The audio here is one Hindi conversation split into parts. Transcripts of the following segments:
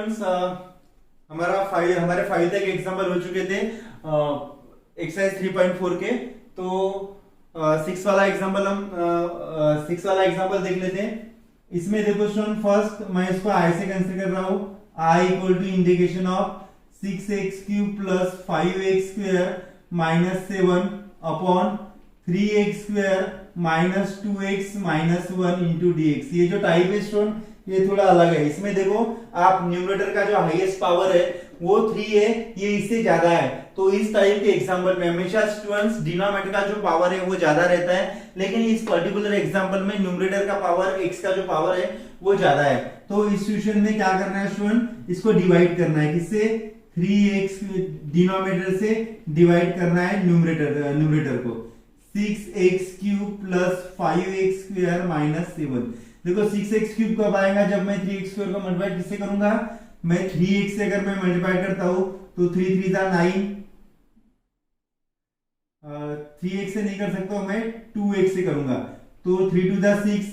स्टूडेंट्स, हमारे 5 तक एग्जाम्पल हो चुके थे एक्सरसाइज 3.4 के। तो 6 वाला एग्जाम्पल देख लेते हैं। इसमें देखो स्टूडेंट, फर्स्ट मैं इसको आई से कंसीडर कर रहा हूं। I equal to integration of 6x³ plus 5x² minus 7 upon 3x² minus 2x minus 1 into dx। ये जो टाइप है स्टूडेंट, ये थोड़ा अलग है। इसमें देखो आप न्यूमरेटर का जो हाईएस्ट पावर है वो 3 है, ये इससे ज्यादा है। तो इस टाइप के एग्जांपल में हमेशा स्टूडेंट्स डिनोमिनेटर का जो पावर है वो ज्यादा रहता है, लेकिन इस पर्टिकुलर एग्जांपल में न्यूमरेटर का पावर x का जो पावर है वो ज्यादा है। तो इस सिचुएशन में क्या करना है स्टूडेंट, इसको डिवाइड करना है। किससे? 3x डिनोमिनेटर से डिवाइड करना है न्यूमरेटर को। 6x³ plus 5x² minus 7। देखो 6x³ कब आएगा? जब मैं 3x² को मल्टीप्लाई किससे करूंगा? मैं 3x से अगर मैं मल्टीप्लाई करता हूं तो 3 3 जा 9, 3x से नहीं कर सकता हूं, मैं 2x से करूंगा तो 3 2 जा 6,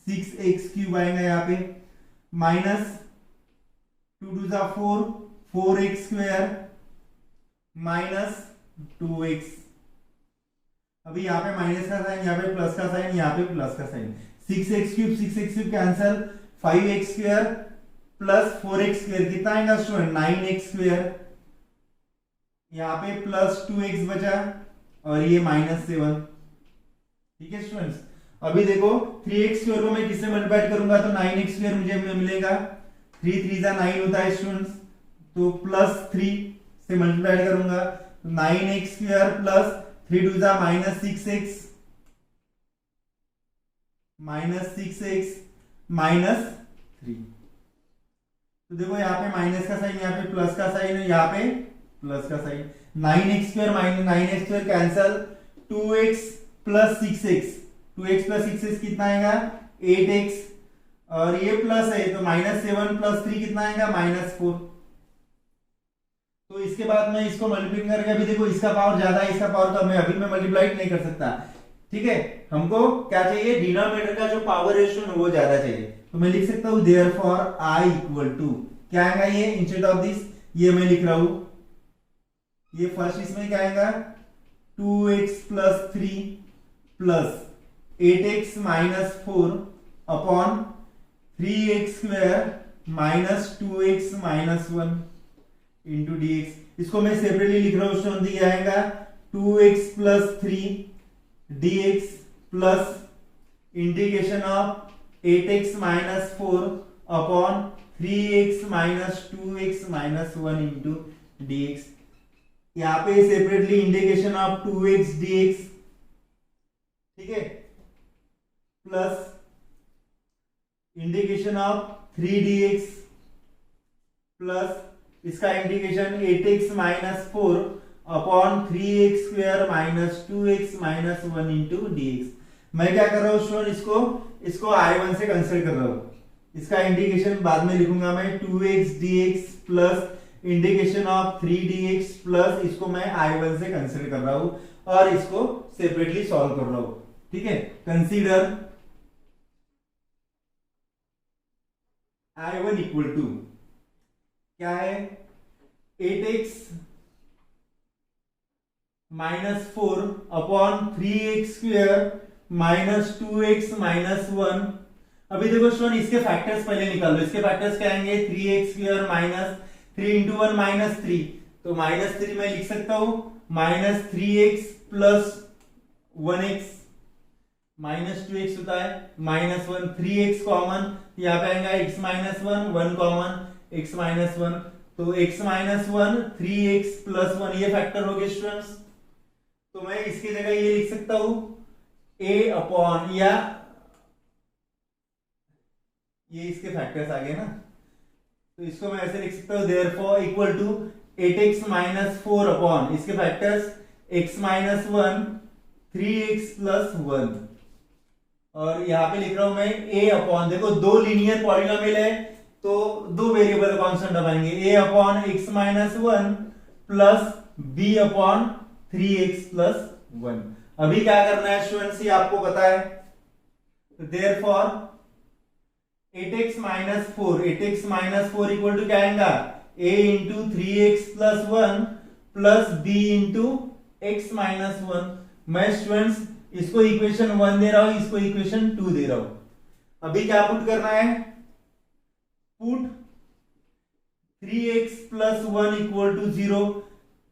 6x³ आएगा यहाँ पे, माइनस 2 2 जा 4, 4x² माइनस 2x। अभी यहाँ पे माइनस का साइन, यहाँ पे प्लस का साइन, यहाँ पे प्लस का sign. 6x³ cancel, 5x² plus 4x² कितना आएगा स्टूडेंट? 9x²। यहाँ पे प्लस 2x बचा और ये माइनस 7। ठीक है स्टूडेंट्स, अभी देखो 3x² को मैं किससे मल्टीप्लाई करूंगा तो 9x² मुझे मिलेगा। 3 3 जा 9 होता है स्टूडेंट्स, तो प्लस 3 से मल्टीप्लाई करूंगा तो 9x² प्लस 3 2 जा माइनस 6x माइनस 3। तो देखो यहाँ पे माइनस का साइन, यहाँ पे प्लस का साइन है, यहाँ पे प्लस का साइन। 9x² minus 9x² cancel, 2x plus 6x, 2x plus 6x कितना आएगा? 8x। और ये प्लस है तो माइनस 7 प्लस 3 कितना आएगा? माइनस 4। तो इसके बाद मैं इसको मल्टीप्लाई करके, अभी देखो इसका पावर ज्यादा है, इसका पावर कम है, अभी मैं मल्टीप्लाई नहीं कर सकता। ठीक है, हमको क्या चाहिए? डिनोमिनेटर का जो पावर है वो ज्यादा चाहिए। तो मैं लिख सकता हूं देयरफॉर I इक्वल टू, क्या आएगा ये इंस्टेड ऑफ दिस, ये मैं लिख रहा हूं, ये फर्स्ट इसमें क्या आएगा? 2x plus 3 plus 8x minus 4 upon 3x² minus 2x minus 1 into dx। इसको मैं सेपरेटली लिख रहा हूं स्टूडेंट, ये आएगा 2x plus 3 dx plus integration of 8x minus 4 upon 3x minus 2x minus 1 into dx। यहाँ पे separately integration of 2x dx, ठीक है, plus integration of 3dx plus इसका integration 8x minus 4 upon 3x² minus 2x minus 1 into dx। मैं क्या कर रहा हूं स्टूडेंट, इसको I1 से कंसिडर कर रहा हूं। इसका इंटीग्रेशन बाद में लिखूंगा मैं, 2x dx plus integration of 3dx plus इसको मैं I1 से कंसिडर कर रहा हूं और इसको सेपरेटली सॉल्व कर रहा हूं। ठीक है, कंसीडर I1 इक्वल टू क्या है? 8x minus 4 upon 3x² minus 2x minus 1। अभी देखो स्टूडेंट, इसके फैक्टर्स पहले निकाल लो। इसके फैक्टर्स क्या आएंगे? 3x² माइनस 3 इंटू 1 माइनस 3, तो माइनस 3 मैं लिख सकता हूं, minus 3x plus 1x minus 2x होता है, माइनस 1, 3x कॉमन, यहाँ पे आएगा x minus 1, 1 common, x minus 1, तो x माइनस 1 3x प्लस 1, ये फैक्टर हो गए स्टूडेंट्स। तो मैं इसकी जगह ये लिख सकता हूं a अपॉन, या ये इसके फैक्टर्स आ गए ना, तो इसको मैं ऐसे लिख सकता हूं therefore equal to 8x minus 4 upon इसके factors x minus 1 3x plus 1, और यहां पे लिख रहा हूं मैं a अपॉन, देखो दो लीनियर पॉलिनोमियल है तो दो वेरिएबल कांस्टेंट बनाएंगे, a upon x minus 1 plus b upon 3x plus 1। अभी क्या करना है स्टूडेंट्स, ये आपको पता है, therefore 8x minus 4, 8x minus 4 equal to क्या आएगा, a into 3x plus 1 plus b into x minus 1। मैं स्टूडेंट्स इसको इक्वेशन 1 दे रहा हूं, इसको इक्वेशन 2 दे रहा हूं। अभी क्या पुट करना है, put 3x plus 1 equal to 0,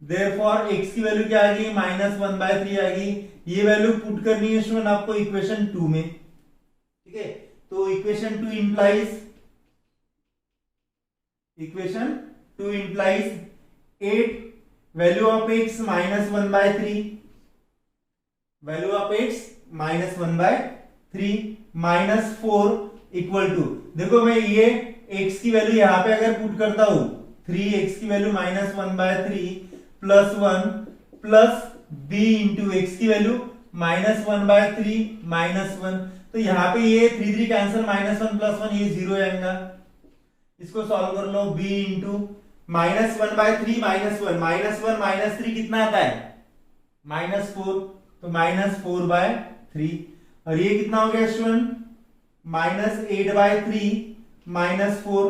therefore x की वैल्यू क्या आ गई, -1/3 आ गई। ये वैल्यू पुट करनी है स्टूडेंट आपको इक्वेशन 2 में, ठीक है। तो equation 2 implies 8 value of x -1/3, value of x -1/3 -4 equal to, देखो मैं ये x की वैल्यू यहां पे अगर पुट करता हूं, 3x की value -1/3 plus 1 plus b into x की वैल्यू -1/3 -1, तो यहाँ पे ये 3 3 कैंसिल, -1 प्लस 1 ये 0 आएगा। इसको सॉल्व कर लो, b इंटू -1/3 -1 -3 कितना आता है, -4, तो -4/3, और ये कितना हो गया स्टूडेंट, -8/3 -4,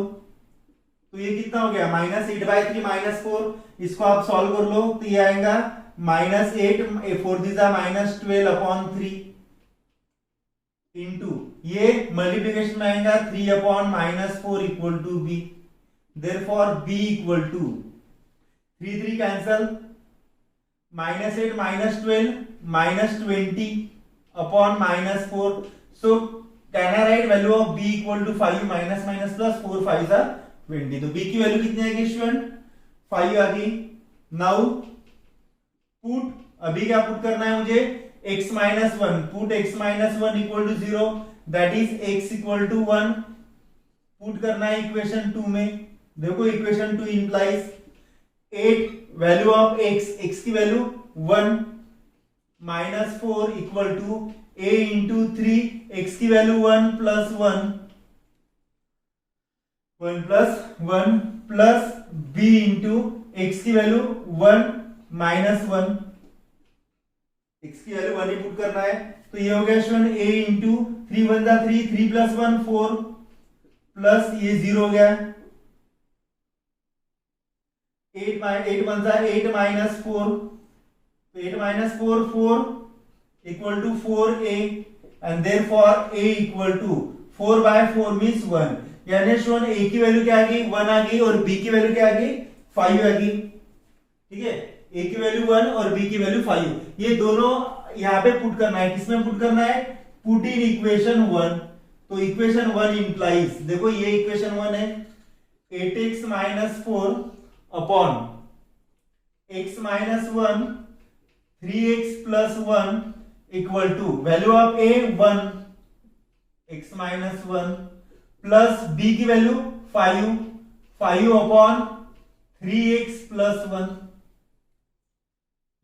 तो ये कितना हो गया, -8/3 -4। इसको आप सॉल्व कर लो तो ये आएगा -8 4 -12/3 इंटू ये मल्टीप्लीकेशन में आएगा 3/-4 equal to b, therefore b equal to 3 3 cancel, -8 -12 -20/-4, so can I write value of b equal to 5 minus plus 4 5 or 20, तो b की वैल्यू कितनी आएगी स्टूडेंट, 5 आ गई। नाउ पुट, अभी क्या पुट करना है मुझे, x minus 1, put x minus 1 equal to 0, that is x equal to 1, put करना है इक्वेशन 2 में। देखो equation 2 implies 8 value of x की value 1 -4 equal to a into 3, x की value 1 plus 1 plus b into x की वैल्यू 1 -1, x की वैल्यू 1 ही पुट करना है, तो ये हो गया स्टूडेंट a इंटू 3 1 जा 3, 3 प्लस 1 4 प्लस ये 0 हो गया, 8 1 जा 8 minus 4, 8 minus 4 4 equal to 4a, and therefore a equal to 4/4 means 1, यानी स्टूडेंट a की वैल्यू क्या आ गई, 1 आ गई, और b की वैल्यू क्या आ गई, 5 आ गई, ठीक है। a की वैल्यू 1 और b की वैल्यू 5, ये दोनों यहाँ पे पुट करना है, किसमें पुट करना है, पुट इन इक्वेशन 1, तो इक्वेशन 1 इंप्लाइज, देखो ये इक्वेशन 1 है, 8x minus 4 upon x minus 1 3x plus 1 equal to value of a 1 x minus 1 plus b की वैल्यू 5 अपॉन 3x प्लस 1,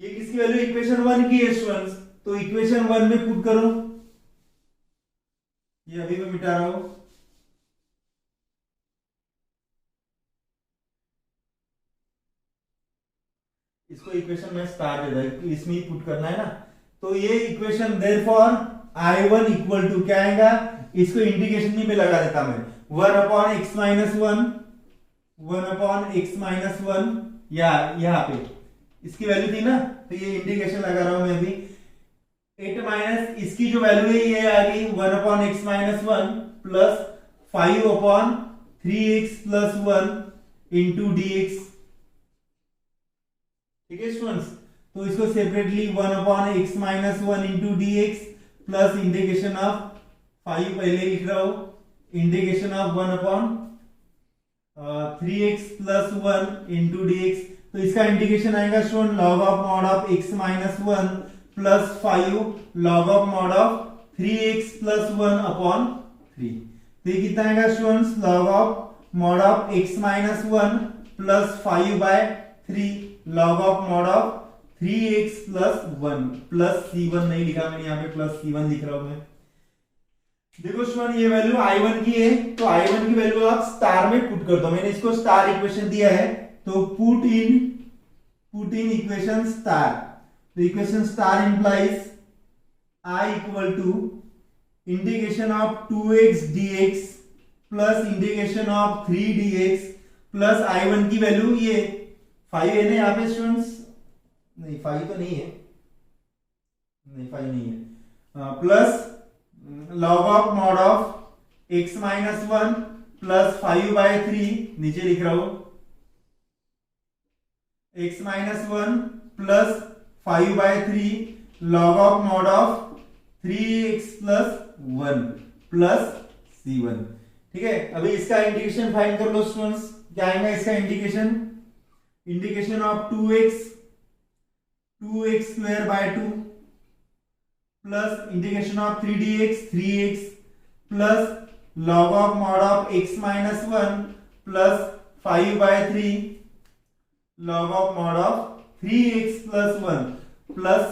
ये किसकी वैल्यू, इक्वेशन 1 की है स्टूडेंट्स, तो इक्वेशन 1 में पुट करो, ये अभी मैं मिटा रहा हूं, इसको इक्वेशन में स्टार दे रहा, इसमें ही पुट करना है ना, तो ये equation therefore I1 equal to क्या आएगा, इसको इंटीग्रेशन में लगा देता मैं, 1/x माइनस 1 1/x माइनस 1, या यहाँ पे इसकी वैल्यू थी ना, तो ये इंटीग्रेशन लगा रहा हूं मैं अभी, 8 माइनस इसकी जो वैल्यू है ये आ गई 1/x minus 1 plus 5/3x plus 1 into dx, ठीक है स्टूडेंट्स। तो इसको separately 1/x minus 1 into dx plus integration of 5 पहले लिख रहा हूं, integration of 1/3x plus 1 into dx, तो इसका इंटीग्रेशन आएगा student log of mod of x minus 1 plus 5 log of mod of 3x plus 1 upon 3, तो ये कितना आएगा students, log of mod of x minus 1 plus 5/3 log of mod of 3x plus 1 plus c1 नहीं लिखा मैंने, यहाँ पे प्लस c1 लिख रहा हूं मैं। देखो स्टूडेंट ये वैल्यू I1 की है, तो I1 की वैल्यू आप स्टार में पुट कर दो, मैंने इसको स्टार इक्वेशन दिया है, तो पुट इन इक्वेशन स्टार, तो equation star implies I equal to integration of 2x dx plus integration of 3 dx plus I1 की वैल्यू ये 5 है ना यहाँ पे स्टूडेंट्स, नहीं 5 तो नहीं है, नहीं 5 नहीं है, plus log of mod of x minus 1 plus 5/3, नीचे लिख रहा हूं x minus 1 plus 5/3 log of mod of 3x plus 1 plus c1। ठीक है, अभी इसका इंटीग्रेशन फाइंड कर लो स्टूडेंट्स। क्या आएगा इसका integration? Integration of 2x square by 2 plus integration of 3x plus log of mod of x minus 1 plus 5/3 log of mod of 3x plus 1 plus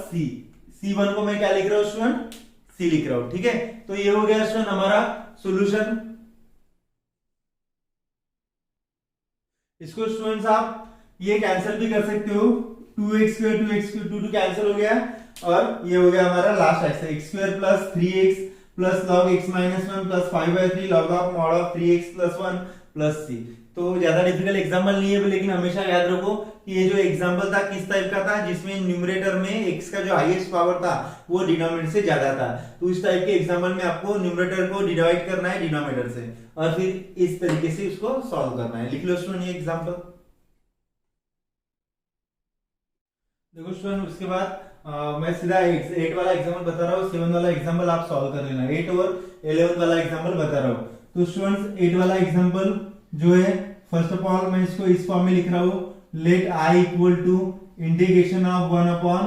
c1 को मैं क्या लिख रहा हूं स्टूडेंट? c लिख रहा हूं। ठीक है, तो ये हो गया स्टूडेंट हमारा सॉल्यूशन। इसको स्टूडेंट्स आप ये कैंसिल भी कर सकते हो, 2x स्क्वायर 2 कैंसिल हो गया और ये हो गया हमारा last x, x square plus 3x plus log x minus 1 plus 5/3 log of mod of 3x plus 1 plus c। तो ज्यादा डिफिकल्ट एग्जांपल नहीं है, लेकिन हमेशा याद रखो कि ये जो एग्जांपल था किस टाइप का था, जिसमें न्यूमरेटर में x का जो हाईएस्ट पावर था वो डिनोमिनेटर से ज्यादा था। तो इस टाइप के एग्जांपल में आपको न्यूमरेटर को डिवाइड करना है डिनोमिनेटर से और फिर इस तरीके से उसको सॉल्व करना है। लिख लो स्टूडेंट ये एग्जांपल। देखो स्टूडेंट उसके बाद मैं सीधा 8 वाला एग्जांपल बता रहा हूँ, 7 वाला एग्जांपल आप सॉल्व कर लेना, 8 और 11 वाला एग्जांपल बता रहा हूँ। तो स्टूडेंट्स 8 वाला एग्जांपल जो है, फर्स्ट ऑफ ऑल मैं इसको इस फॉर्म में लिख रहा हूँ, let I equal to integration of 1 upon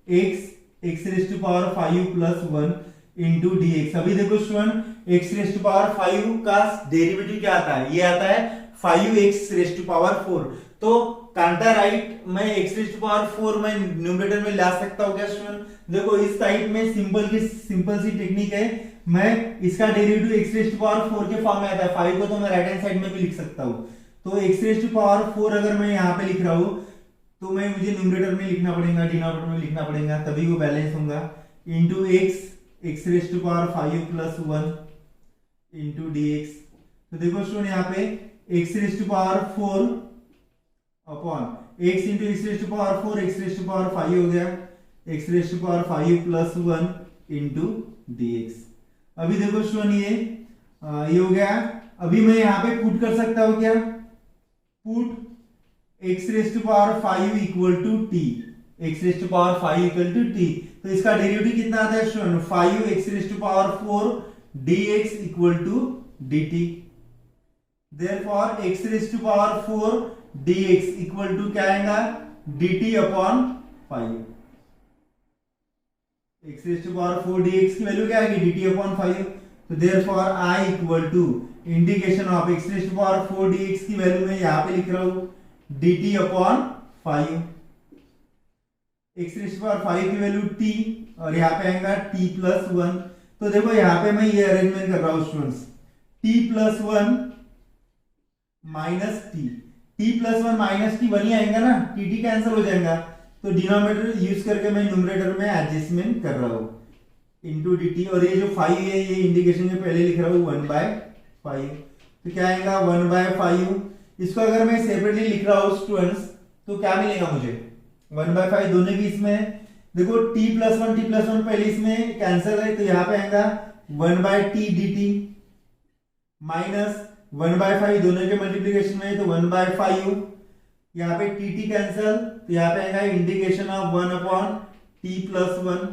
x raise to power 5 plus 1 into dx। अभी देखो student x raise to power 5 का डेरिवेटिव क्या आता है? ये आता है 5x रेज़ टू पावर 4। तो कांटा राइट मैं x रेज़ टू पावर 4 मैं न्यूमरेटर में ला सकता हूँ क्या स्टूडेंट? देखो इस टाइप में सिंपल सी टेक्निक है, मैं इसका derivative x raise to power 4 के फॉर्म में आता है, 5 को तो मैं राइट हैंड साइड में भी लिख सकता हूँ। तो x रेज़ टू पावर 4 अगर मैं यहाँ पे लिख रहा हूँ तो मैं मुझे न्यूमरेटर में लिखना पड़ेगा, डिनोमिनेटर में लिखना पड़ेगा, तभी वो बैलेंस होगा, into x raise to power 5 plus 1 into dx। तो देखो स्टूडेंट यहाँ पे x raise to power 4 upon x into x raise to power 4, x raise to power 5 हो गया, x raise to power 5 plus 1 into dx। अभी देखो स्टूडेंट ये हो गया। अभी मैं यहाँ पे पुट कर सकता हूँ क्या? Put x raise to power 5 equal to t, x raise to power 5 equal to t। तो इसका डेरिवेटिव कितना आता है student? 5x raise to power 4 dx equal to dt। Therefore x raise to power 4 dx equal to क्या आएगा? dt upon 5। x raise to power 4 dx की वैल्यू क्या आएगी? dt upon 5। तो therefore I equal to integration of x raise to power 4 dx की वैल्यू मैं यहाँ पे लिख रहा हूँ dt upon 5। x raise to power 5 की वैल्यू t और यहाँ पे आएगा t प्लस 1। तो देखो यहाँ पे मैं ये अरेंजमेंट कर रहा हूँ students, t plus 1 minus t plus 1 minus t 1 ही आएगा ना, t कैंसिल हो जाएगा। तो डिनोमिनेटर यूज करके मैं न्यूमरेटर में एडजस्टमेंट कर रहा हूँ इंटू dt, और ये जो 5 है ये इंटीग्रेशन में पहले लिख रहा हूँ 1/5। तो क्या आएगा 1/5। इसको अगर मैं सेपरेटली लिख रहा हूँ स्टूडेंट्स तो क्या मिलेगा मुझे? 1/5 दोनों की इसमें देखो t प्लस 1 पहले इसमें कैंसिल है, तो यहाँ पे आएगा 1/t dt माइनस 1/5 दोनों के मल्टीप्लिकेशन में तो 1/5, यहाँ पे tt कैंसिल, तो यहाँ पे आएगा integration of 1 upon t plus 1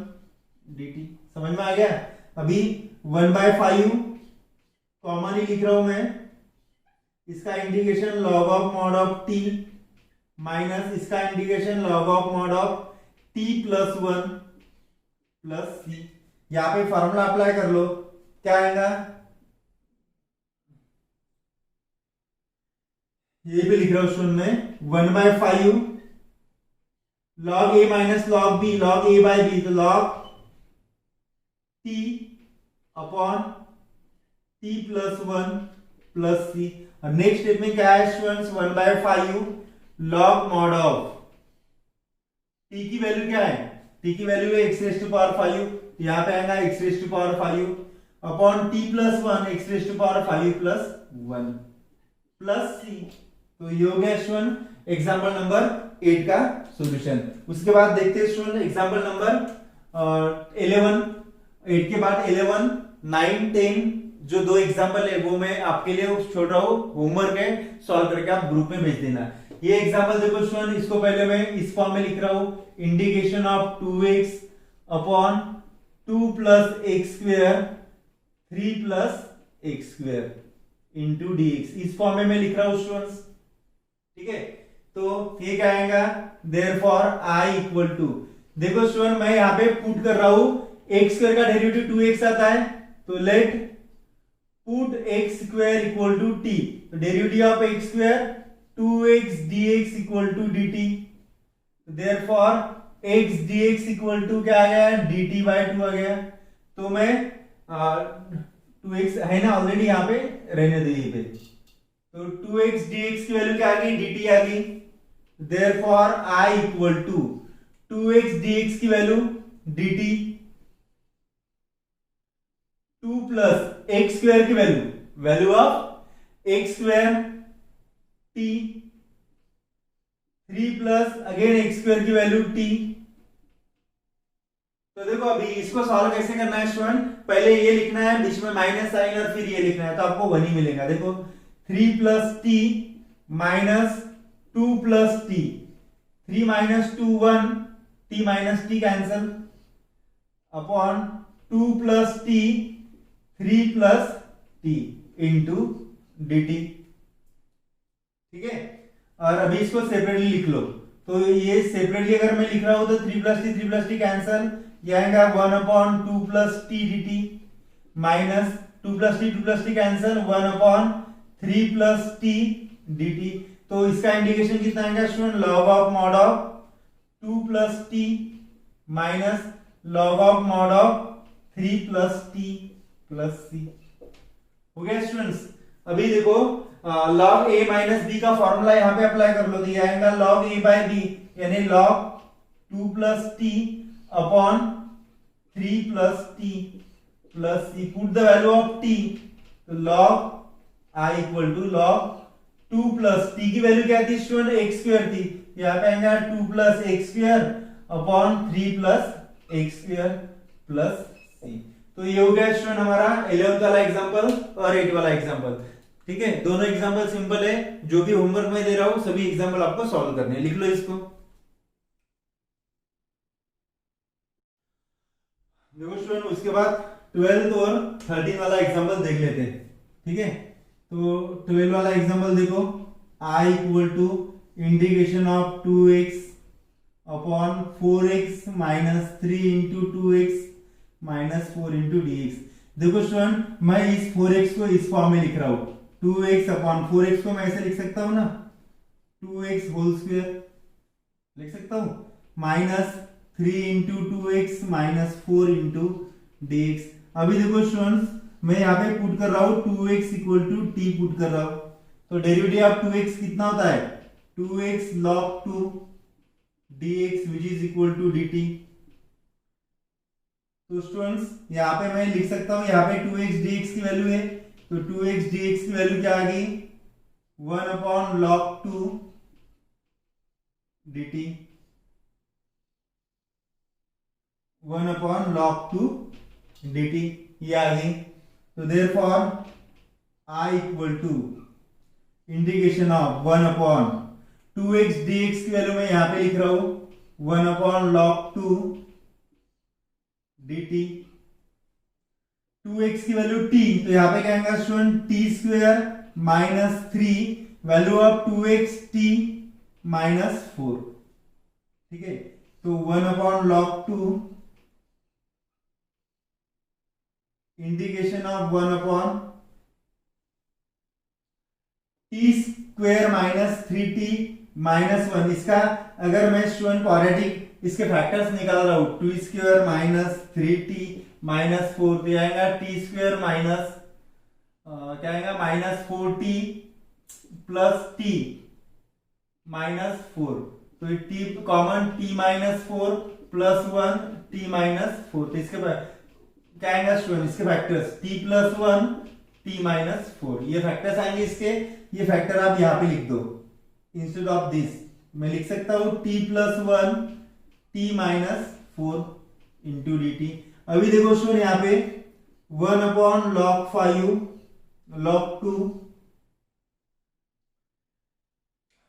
dt। समझ में आ गया? अभी 1/5 कॉमन ही लिख रहा हूं मैं, इसका integration log of mod of t minus इसका integration log of mod of t plus 1 plus c। यहाँ पे फॉर्मूला अप्लाई कर लो, क्या आएगा? ये भी लिख रहा हूं स्टूडेंट में 1/5 log a minus log b, log a by b, तो log t upon t plus 1 plus c। और नेक्स्ट स्टेप में क्या है students? 1/5 log mod of t की वैल्यू क्या है? t की वैल्यू है x रेज़ टू पावर 5, यहाँ पे आएगा x raise to power 5 upon t plus one x raise to power 5 plus 1 plus c. तो ये हो गया स्टूडेंट एग्जाम्पल नंबर 8 का सॉल्यूशन। उसके बाद देखते हैं स्टूडेंट एग्जाम्पल नंबर 11। 8 के बाद 11, 9, 10 जो दो एग्जाम्पल है वो मैं आपके लिए छोड़ रहा हूँ, होमवर्क है, सॉल्व करके आप ग्रुप में भेज देना। ये एग्जाम्पल देखो स्टूडेंट, इसको पहले मैं इस फॉर्म में लिख रहा हूँ, integration of 2x upon 2 plus x square 3 plus x square into dx, इस फॉर्म में मैं लिख रहा हूँ स्टूडेंट्स। ठीक है, तो ये क्या आएगा, देयरफॉर i इक्वल टू, देखो स्टूडेंट मैं यहाँ पे पुट कर रहा हूँ, एक्स स्क्वायर का डेरिवेटिव 2x आता है, तो let put x square equal to t, तो derivative of x square 2x dx equal to dt, therefore x dx equal to क्या आ गया, dt बाय 2 आ गया। तो मैं 2x है ना ऑलरेडी यहाँ पे, रहने दो ये पे, तो 2x dx की वैल्यू क्या आ गई, dt आ गई, therefore i equal to 2x dx की value dt 2 plus x square की value of x square t 3 plus again x square की वैल्यू t। तो देखो अभी इसको सॉल्व कैसे करना है स्टूडेंट, पहले ये लिखना है, बीच में माइनस साइन और फिर ये लिखना है, तो आपको 1 ही मिलेगा। देखो 3 plus t minus 2 plus T, 3 minus 2 1, T minus T cancel, upon 2 plus T 3 plus T into dt। ठीक है, और अभी इसको सेपरेटली लिख लो, तो ये सेपरेटली अगर मैं लिख रहा हूं तो 3 प्लस टी कैंसल, ये आएगा 1 upon 2 plus t dt minus 2 plus t cancel, 1 upon 3 plus t dt। तो इसका इंडिकेशन कितना आएगा student, log of mod of 2 plus t minus log of mod of 3 plus t plus c. हो गया स्टूडेंट्स। अभी देखो लॉग a माइनस बी का फॉर्मूला यहाँ पे अप्लाई कर लो, तो ये आएगा लॉग a बाय बी, यानी log 2 plus T upon 3 plus t plus c, put the value of t, तो log i equal to log 2 plus t की वैल्यू क्या थी स्टूडेंट, एक्स स्क्वायर थी, यहाँ पे आएगा 2 plus x square upon 3 plus x square plus c. तो ये हो गया स्टूडेंट हमारा 11th वाला एग्जांपल और 8 वाला एग्जांपल। ठीक है, दोनों एग्जांपल सिंपल है, जो भी होमवर्क में दे रहा हूं सभी एग्जांपल आपको सॉल्व करने हैं, लिख लो इसको। देखो स्टूडेंट उसके बाद 12th और 13 वाला एग्जांपल देख लेते हैं। ठीक है, तो 12 वाला एग्जांपल देखो, i equal to integration of 2x upon 4x minus 3 into 2x minus 4 into dx। देखो स्टूडेंट मैं इस 4x को इस फॉर्म में लिख रहा हूं, 2x अपॉन 4x को मैं ऐसे लिख सकता हूं ना, 2x होल स्क्वायर लिख सकता हूं, minus 3 into 2x minus 4 into dx। अभी देखो स्टूडेंट्स मैं यहाँ पे पुट कर रहा हूं 2x equal to t put कर रहा हूं, तो डेरिवेटिव ऑफ 2x कितना होता है, 2x log 2 dx which is equal to dt। तो स्टूडेंट्स यहाँ पे मैं लिख सकता हूं, यहाँ पे 2x dx की वैल्यू है, तो 2x dx की वैल्यू क्या आ गई, 1 upon log 2 dt, 1 upon log 2 dt ये आ गई। तो therefore i equal to integration of 1 upon 2x dx की वैल्यू मैं यहाँ पे लिख रहा हूं, 1 अपॉन log 2 dt, 2x की वैल्यू t, तो यहाँ पे क्या आएगा student, t square minus 3, value of 2x t minus 4। ठीक है, तो 1 upon log 2 integration of 1 upon t square minus 3t minus 1। इसका अगर मैं स्टूडेंट क्वाड्रेटिक इसके फैक्टर्स निकाल रहा हूं, 2 स्क्वायर माइनस 3t माइनस 4, तो आएगा t स्क्वायर माइनस क्या आएगा, minus 4t plus t minus 4, तो t common, t minus 4 plus 1 t minus 4, तो इसके बाद क्या आएगा स्टूडेंट इसके फैक्टर्स t+1 t-4, ये फैक्टर्स आएंगे इसके। ये फैक्टर आप यहाँ पे लिख दो इंस्टेड ऑफ दिस। मैं लिख सकता हूं t+1 t-4 इंटू dt। अभी देखो स्टूडेंट यहाँ पे 1/log5 log2,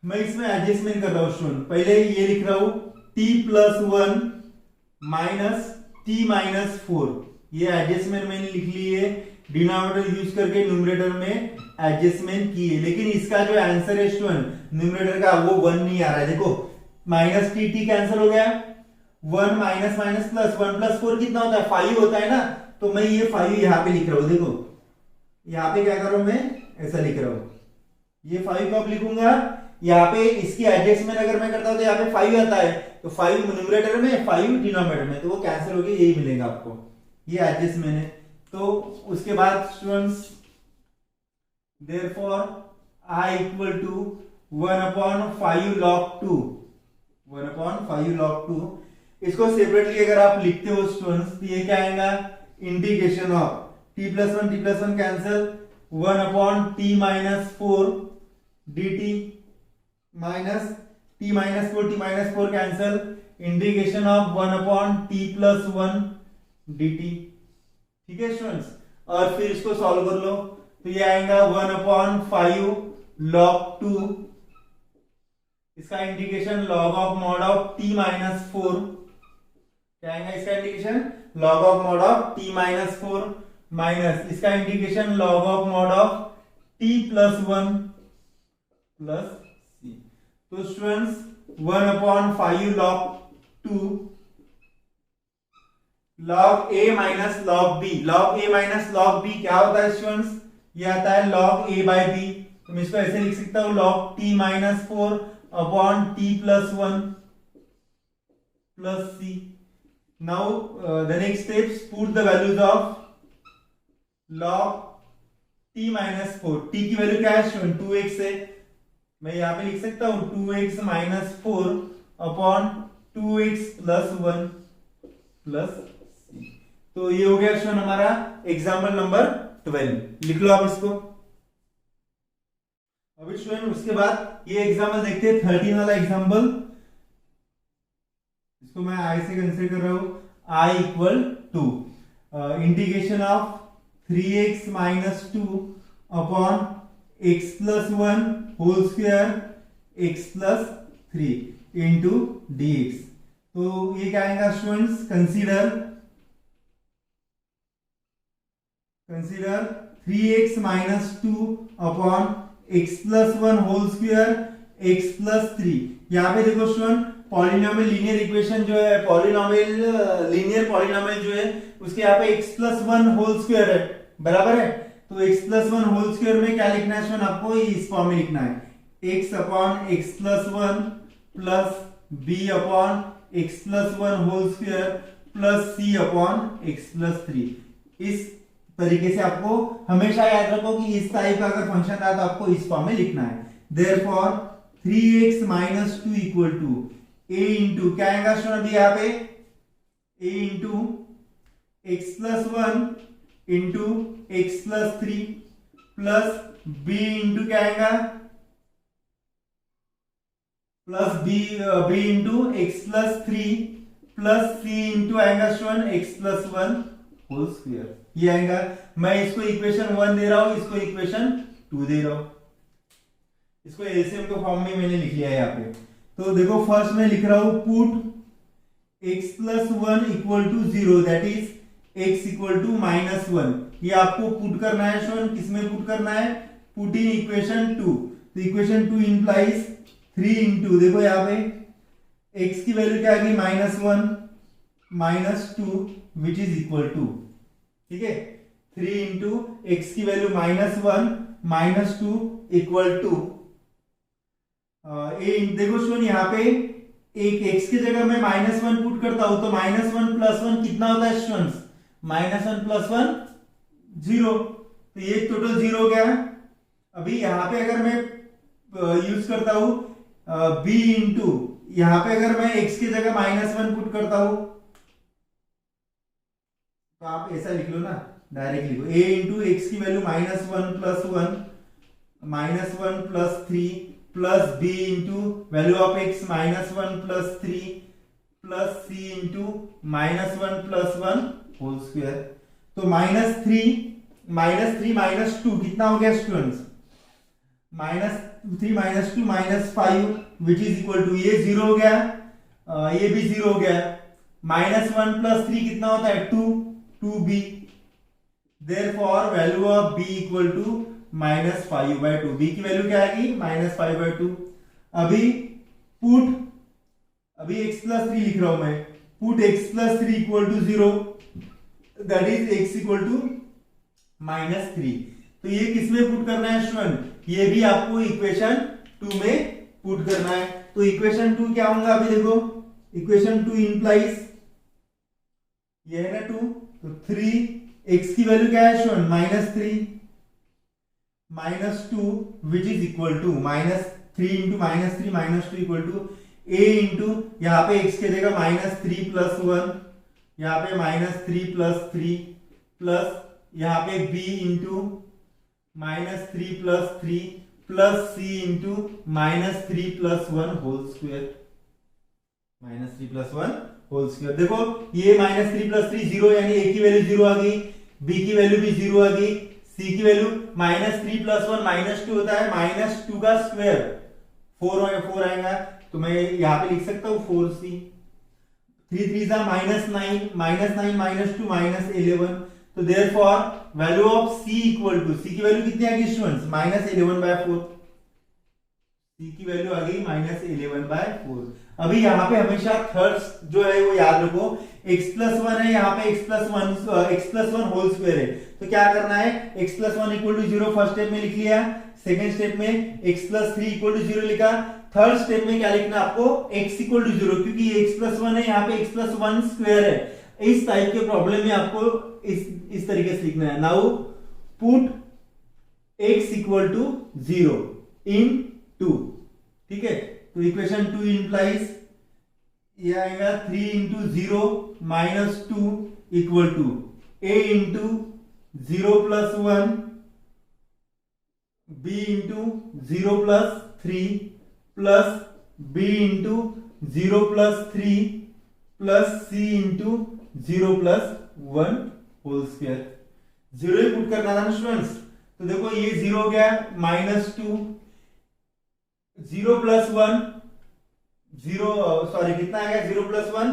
मैं इसमें एडजस्टमेंट कर रहा हूं स्टूडेंट। पहले ये लिख रहा हूं t+1 t-4, ये एडजस्टमेंट मैंने लिख ली है, डिनोमिनेटर यूज करके न्यूमरेटर में एडजस्टमेंट की है। लेकिन इसका जो आंसर है स्टूडेंट न्यूमरेटर का वो 1 नहीं आ रहा है। देखो माइनस t कैंसिल हो गया, 1 माइनस माइनस प्लस, 1+4 कितना होता है 5 होता है ना। तो मैं ये 5 यहाँ पे लिख रहा हूं। देखो यहाँ पे क्या कर रहा हूं मैं, ऐसा लिख रहा हूं। ये 5 कब लिखूंगा, यहाँ पे इसकी एडजस्टमेंट अगर मैं करता हूं तो यहाँ पे 5 आता है, तो 5 न्यूमरेटर में 5 डिनोमिनेटर में, तो वो कैंसिल हो गया, यही मिलेगा आपको, ये एडजस्टमेंट है। तो उसके बाद students therefore I equal to 1/5 log2, 1/5 log2। इसको सेपरेटली अगर आप लिखते हो स्टूडेंट्स तो ये क्या आएगा, integration of t+1 cancel, 1/t-4 dt minus t-4 cancel, integration of 1/t+1 dt। ठीक है स्टूडेंट्स, और फिर इसको सॉल्व कर लो तो ये आएगा 1/5 log2, इसका integration log of mod of t-4, क्या आएगा इसका integration log of mod of t-4 minus इसका integration log of mod of t+1 plus c। तो students 1/5 log2 log a minus log b, log a minus log b क्या होता है स्टूडेंट्स, ये आता है log a by b। तो मैं इसको ऐसे लिख सकता हूं log t-4 upon t+1 plus c। Now the next steps, put the values of log t-4, t की वैल्यू क्या है स्टूडेंट 2x है, मैं यहां पे लिख सकता हूं 2x minus 4 upon 2x plus 1 plus c। तो ये हो गया स्टूडेंट हमारा एग्जाम्पल नंबर 12, लिख लो आप इसको। अभी स्टूडेंट उसके बाद ये एग्जाम्पल देखते हैं 13 वाला एग्जाम्पल। इसको मैं i से कंसीडर कर रहा हूं, i equal to integration of 3x minus 2 upon x plus 1 whole square x plus 3 into dx। तो ये क्या आएगा students, consider 3x minus 2 upon x plus 1 whole square x plus 3। यहाँ पे देखो स्टूडेंट पॉलिनोमियल लीनियर इक्वेशन जो है, पॉलिनोमियल लीनियर पॉलिनोमियल जो है उसके यहाँ पे x प्लस 1 होल स्क्वायर है, बराबर है। तो x प्लस 1 होल स्क्वायर में क्या लिखना है स्टूडेंट, आपको इस फॉर्म में लिखना है x upon x plus 1 plus b upon x plus 1 whole square plus c upon x plus 3। इस तरीके से आपको हमेशा याद रखो कि इस टाइप का अगर फंक्शन आया तो आपको इस फॉर्म में लिखना है। Therefore 3x minus 2 equal to a into क्या आएगा स्टूडेंट यहाँ पे a into x plus 1 into x plus 3 plus b into क्या आएगा plus b into x plus 3 plus c into आएगा student x plus 1 whole square, ये आएगा। मैं इसको इक्वेशन 1 दे रहा हूं, इसको इक्वेशन 2 दे रहा हूं, इसको एलसीएम के फॉर्म में मैंने लिख लिया है यहाँ पे। तो देखो फर्स्ट में लिख रहा हूं put x plus 1 equal to 0 that is x equal to minus 1। ये आपको पुट करना है स्टूडेंट, किसमें पुट करना है, पुट इन इक्वेशन 2। तो इक्वेशन 2 इंप्लाइज 3 इंटू, देखो यहाँ पे x की वैल्यू क्या आ गई -1 -2 विच इज इक्वल टू, ठीक है 3 इंटू एक्स की वैल्यू -1 -2 इक्वल टू देखो स्टूडेंट यहाँ पे एक x की जगह मैं -1 पुट करता हूं तो -1 प्लस 1 कितना होता है स्टूडेंट्स, -1 प्लस 1 0, तो ये टोटल 0 हो गया। अभी यहाँ पे अगर मैं यूज करता हूं b इंटू, यहाँ पे अगर मैं x की जगह -1 पुट करता हूं तो आप ऐसा लिख लो ना, डायरेक्ट लिखो a इंटू एक्स की value -1 plus b into value of x -1 + 3 plus c into -1 + 1 whole square. तो -3 कितना हो गया students? -3 - 2 -5 which is equal to, ये 0 हो गया, ये भी 0 हो गया। -1 + 3 कितना होता है? 2b। Therefore value of b equal to -5/2। b की वैल्यू क्या आएगी? -5/2। अभी x + 3 लिख रहा हूं मैं। Put x + 3 = 0, that is x = -3। तो ये किसमें पुट करना है स्टूडेंट? ये भी आपको इक्वेशन 2 में पुट करना है। तो इक्वेशन 2 क्या होगा? अभी देखो, इक्वेशन 2 इंप्लाइज, ये है ना 2, तो 3 x की वैल्यू क्या है student? -3 -2 which is equal to -3 into -3 -2 equal to a into, यहां पे x की जगह -3 + 1, यहां पे -3 + 3 प्लस यहां पे b into -3 + 3 plus c into -3 + 1 whole square. -3 + 1 whole square. देखो ये -3 + 3 0, यानी a की वैल्यू 0 आ गई, b की वैल्यू भी 0 आ गई, c की वैल्यू -3 + 1 -2 होता है, -2 का स्क्वायर 4 आएगा। तो मैं यहां पे लिख सकता हूं 4c। 3 3 -9 -2 -11। तो therefore value of c equal to, c की वैल्यू कितनी आ गई स्टूडेंट्स? -11/4। c की वैल्यू आ गई -11/4। अभी यहाँ पे हमेशा थर्ड जो है वो याद रखो, x + 1 है, यहाँ पे x + 1 होल स्क्वायर है। तो क्या करना है? x + 1 = 0 फर्स्ट स्टेप में लिख लिया, सेकंड स्टेप में x + 3 = 0 लिखा, थर्ड स्टेप में क्या लिखना आपको? x = 0, क्योंकि ये x + 1 है, यहाँ पे x + 1 स्क्वायर है। इस टाइप के प्रॉब्लम में आपको इस तरीके से लिखना है। नाउ पुट x = 0 इन 2, ठीक है। तो इक्वेशन 2 इंप्लाइज, ये आएगा 3 × 0 - 2 equal to a × 0 + 1 b × 0 + 3 plus b × 0 + 3 plus c × 0 + 1 whole square. 0 ही पुट करना था ना स्टूडेंट्स। तो देखो ये 0 हो गया, -2 0 + 1 0, सॉरी कितना आ गया? 0 + 1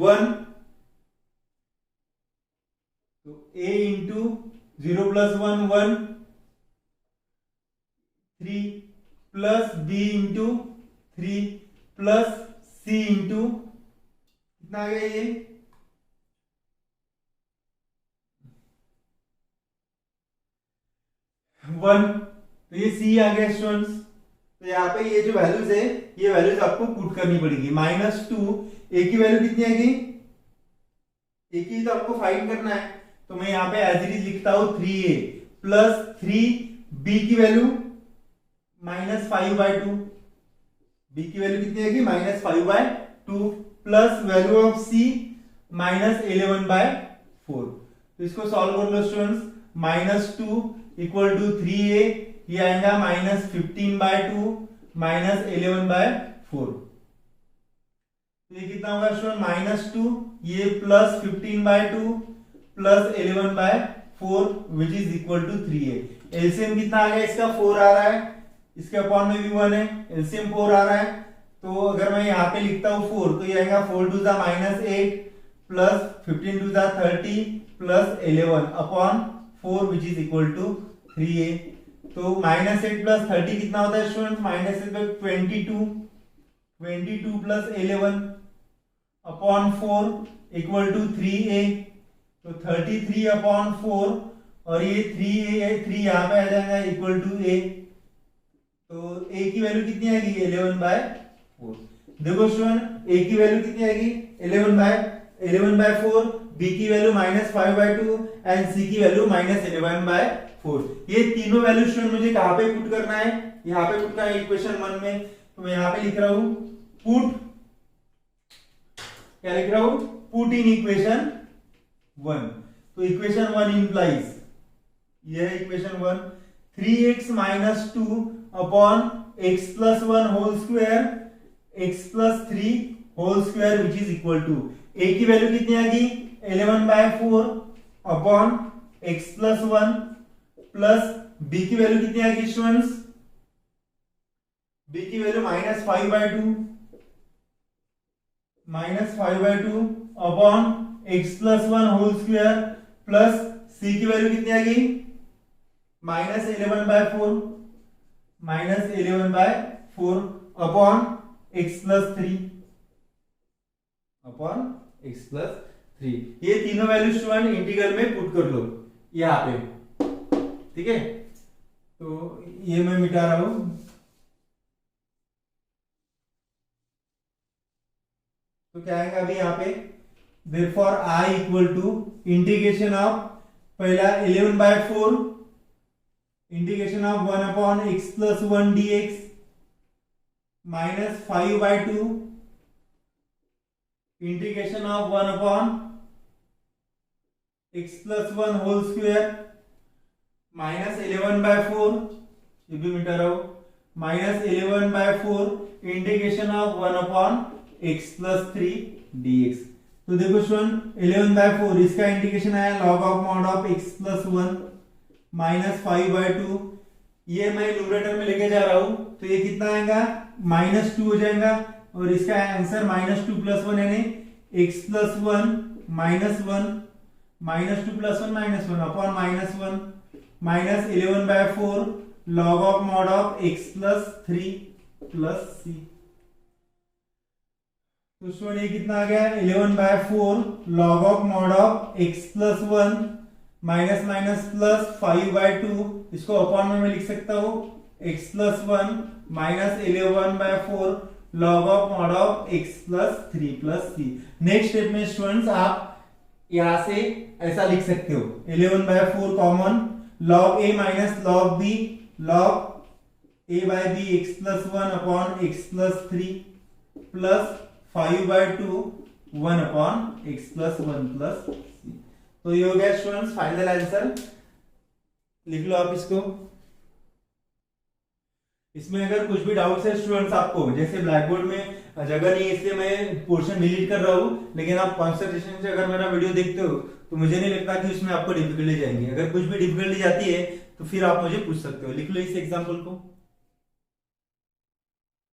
1। तो a × 0 + 1 1 3 plus b × 3 plus c × कितना आ गया? ये 1। तो ये c आ गया स्टूडेंट्स। तो यहाँ पे ये जो वैल्यूज है, ये वैल्यूज आपको पुट करनी पड़ेगी। -2, a की वैल्यू कितनी आएगी? a की तो आपको फाइंड करना है, तो मैं यहाँ पे एज इट इज लिखता हूं 3a प्लस 3b की वैल्यू -5/2, b की वैल्यू कितनी आएगी? -5/2 प्लस वैल्यू ऑफ c -11/4। तो इसको सॉल्व कर लो स्टूडेंट्स। -2 = 3a, ये आएगा -15/2 -11/4। तो ये कितना होगा स्टूडेंट? -2, ये plus 15/2 plus 11/4 which is equal to 3a। LCM कितना आ गया इसका? 4 आ रहा है, इसके अपॉन में भी 1 है, एलसीएम 4 आ रहा है। तो अगर मैं यहाँ पे लिखता हूँ 4, तो ये आएगा 4 2 -8 plus 15 2 30 plus 11 upon 4 which is equal to 3a। तो -8 प्लस 30 कितना होता है students? -8 22 plus 11 upon 4 equal to 3a। तो 33/4, और ये 3 यहाँ पे आ जाएगा इक्वल टू a। तो a की वैल्यू कितनी आएगी? 11/4। देखो स्टूडेंट a की वैल्यू कितनी आएगी? 11/4, b की वैल्यू -5/2 एंड c की वैल्यू -11/4। ये तीनों वैल्यू स्टूडेंट मुझे कहां पे पुट करना है? यहाँ पे पुट करना है इक्वेशन 1 में। तो मैं यहाँ पे लिख रहा हूं पुट, क्या लिख रहा हूं? Put in equation 1। तो इक्वेशन 1 इंप्लाइज, यह equation 1, 3x minus 2 upon x plus 1 whole square x plus 3 whole square which is equal to, a की वैल्यू कितनी आ गई 11/4 upon x plus 1 plus b की वैल्यू कितनी आ गई स्टूडेंट्स, b की value -5/2 upon x plus 1 whole square plus c की वैल्यू कितनी आ गई -11/4 अपॉन x प्लस 3। ये तीनों वैल्यू स्टूडेंट इंटीग्रल में पुट कर लो यहाँ पे, ठीक है। तो ये मैं मिटा रहा हूं, तो क्या आएगा अभी यहाँ पे, therefore I equal to integration of पहला 11/4 integration of 1 upon x plus 1 dx minus 5/2 integration of 1 upon x plus 1 whole square minus 11/4, ये भी मिटा रहा हूं, minus 11/4 integration of 1 upon x plus 3 dx। तो देखो स्टूडेंट 11/4 इसका इंटीग्रेशन आया log of mod of x plus 1 minus 5/2, ये मैं न्यूमरेटर में लेके जा रहा हूं, तो ये कितना आएगा -2 हो जाएगा, और इसका आंसर -2 प्लस 1 यानी x plus 1 -1 -2 plus 1 -1 upon -1 minus 11/4 log of mod of x plus 3 plus c। तो स्टूडेंट ये कितना आ गया 11/4 log of mod of x plus 1 minus minus plus 5/2, इसको अपॉन में मैं लिख सकता हूं x plus 1 minus 11/4 log of mod of x plus 3 plus c। Next step में स्टूडेंट्स आप यहां से ऐसा लिख सकते हो 11/4 common log a minus log b log a by b x plus 1 upon x plus 3 plus 5/2 1 upon x plus 1 plus c। तो ये हो गया स्टूडेंट्स फाइनल आंसर, लिख लो आप इसको। इसमें अगर कुछ भी डाउट्स है स्टूडेंट्स आपको, जैसे ब्लैक बोर्ड में जगह नहीं है इसलिए मैं पोर्शन डिलीट कर रहा हूं, लेकिन आप कंसंट्रेशन से अगर मेरा वीडियो देखते हो तो मुझे नहीं लगता कि उसमें आपको डिफिकल्टी जाएंगी। अगर कुछ भी डिफिकल्टी जाती है तो फिर आप मुझे पूछ सकते हो, लिख लो इस एग्जांपल को।